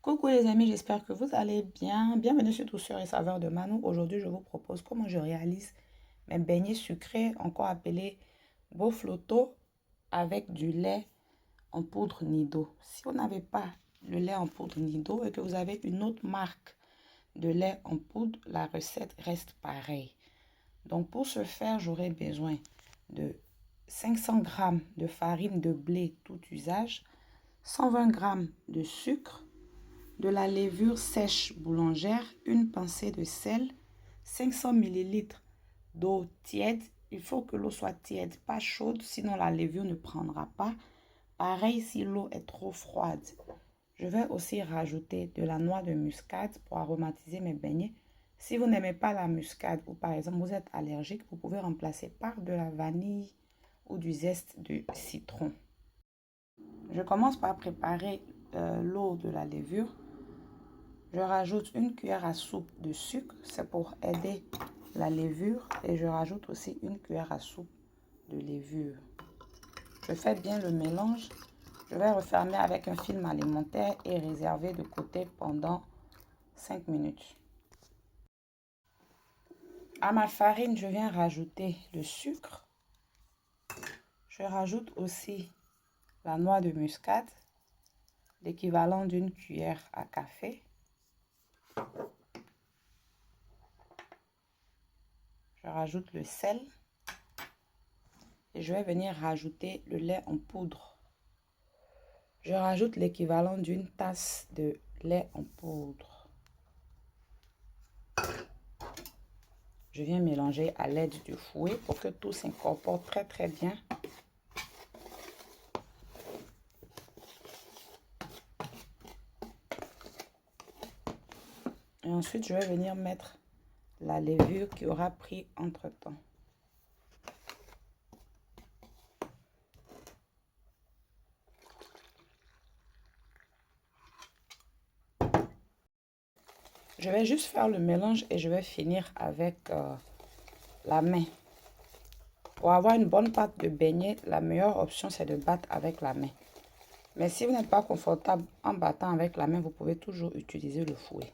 Coucou les amis, j'espère que vous allez bien. Bienvenue sur Douceur et Saveur de Manou. Aujourd'hui, je vous propose comment je réalise mes beignets sucrés, encore appelés bofloto, avec du lait en poudre Nido. Si vous n'avez pas le lait en poudre Nido et que vous avez une autre marque de lait en poudre, la recette reste pareille. Donc pour ce faire, j'aurai besoin de 500 g de farine de blé tout usage, 120 g de sucre, de la levure sèche boulangère, une pincée de sel, 500 ml d'eau tiède. Il faut que l'eau soit tiède, pas chaude, sinon la levure ne prendra pas. Pareil si l'eau est trop froide. Je vais aussi rajouter de la noix de muscade pour aromatiser mes beignets. Si vous n'aimez pas la muscade ou par exemple vous êtes allergique, vous pouvez remplacer par de la vanille ou du zeste de citron. Je commence par préparer l'eau de la levure. Je rajoute une cuillère à soupe de sucre, c'est pour aider la levure. Et je rajoute aussi une cuillère à soupe de levure. Je fais bien le mélange. Je vais refermer avec un film alimentaire et réserver de côté pendant 5 minutes. À ma farine, je viens rajouter le sucre. Je rajoute aussi la noix de muscade, l'équivalent d'une cuillère à café. Je rajoute le sel et je vais venir rajouter le lait en poudre. Je rajoute l'équivalent d'une tasse de lait en poudre. Je viens mélanger à l'aide du fouet pour que tout s'incorpore très bien. Et ensuite, je vais venir mettre la levure qui aura pris entre-temps. Je vais juste faire le mélange et je vais finir avec la main. Pour avoir une bonne pâte de beignet, la meilleure option c'est de battre avec la main. Mais si vous n'êtes pas confortable en battant avec la main, vous pouvez toujours utiliser le fouet.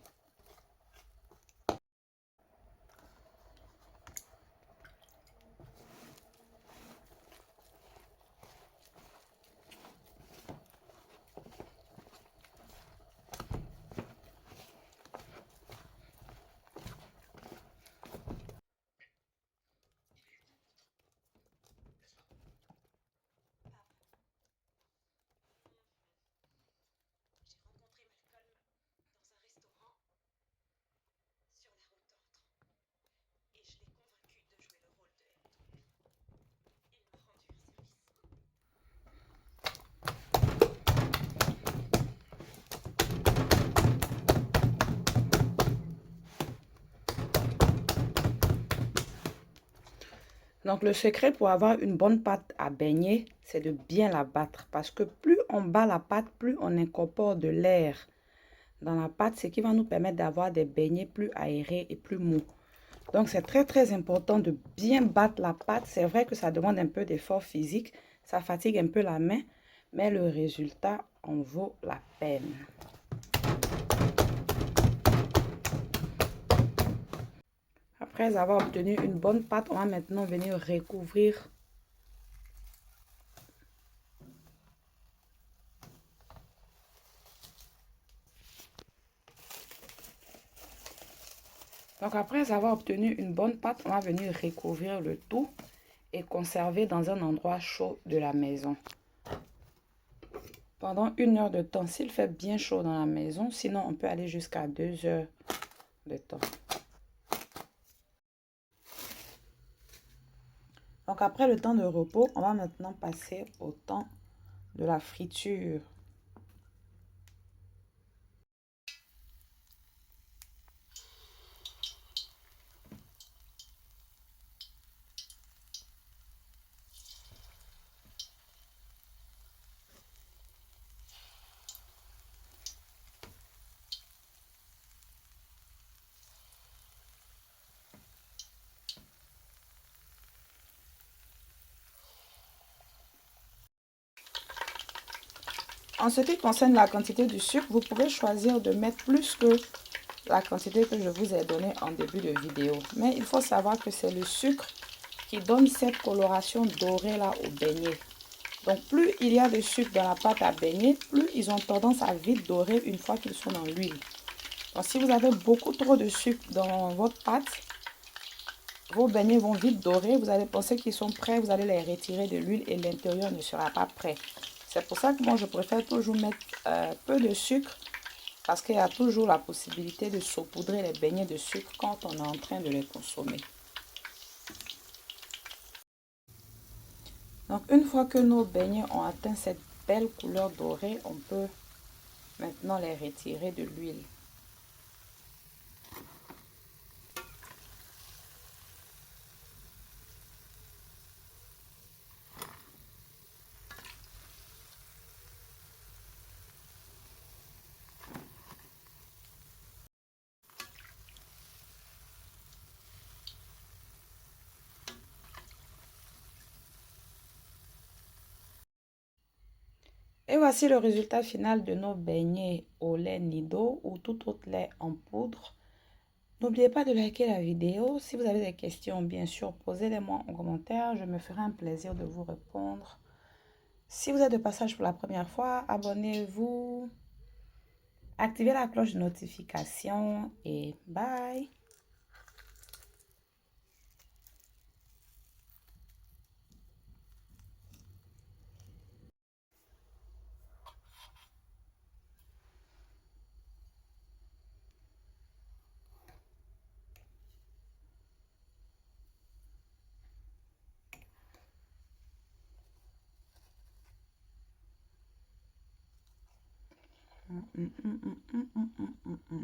Donc le secret pour avoir une bonne pâte à beignet, c'est de bien la battre. Parce que plus on bat la pâte, plus on incorpore de l'air dans la pâte, ce qui va nous permettre d'avoir des beignets plus aérés et plus mous. Donc c'est très important de bien battre la pâte. C'est vrai que ça demande un peu d'effort physique, ça fatigue un peu la main, mais le résultat en vaut la peine. Après avoir obtenu une bonne pâte, on va maintenant venir recouvrir . Donc après avoir obtenu une bonne pâte, on va venir recouvrir le tout et conserver dans un endroit chaud de la maison. Pendant 1 heure de temps, s'il fait bien chaud dans la maison, sinon on peut aller jusqu'à 2 heures de temps. Donc après le temps de repos, on va maintenant passer au temps de la friture. En ce qui concerne la quantité du sucre, vous pouvez choisir de mettre plus que la quantité que je vous ai donnée en début de vidéo. Mais il faut savoir que c'est le sucre qui donne cette coloration dorée là au beignet. Donc plus il y a de sucre dans la pâte à beignet, plus ils ont tendance à vite dorer une fois qu'ils sont dans l'huile. Donc si vous avez beaucoup trop de sucre dans votre pâte, vos beignets vont vite dorer. Vous allez penser qu'ils sont prêts, vous allez les retirer de l'huile et l'intérieur ne sera pas prêt. C'est pour ça que moi je préfère toujours mettre peu de sucre parce qu'il y a toujours la possibilité de saupoudrer les beignets de sucre quand on est en train de les consommer. Donc une fois que nos beignets ont atteint cette belle couleur dorée, on peut maintenant les retirer de l'huile. Et voici le résultat final de nos beignets au lait Nido ou tout autre lait en poudre. N'oubliez pas de liker la vidéo. Si vous avez des questions, bien sûr, posez-les-moi en commentaire. Je me ferai un plaisir de vous répondre. Si vous êtes de passage pour la première fois, abonnez-vous, activez la cloche de notification et bye! Mm, mm, mm, mm, mm, mm, mm, mm.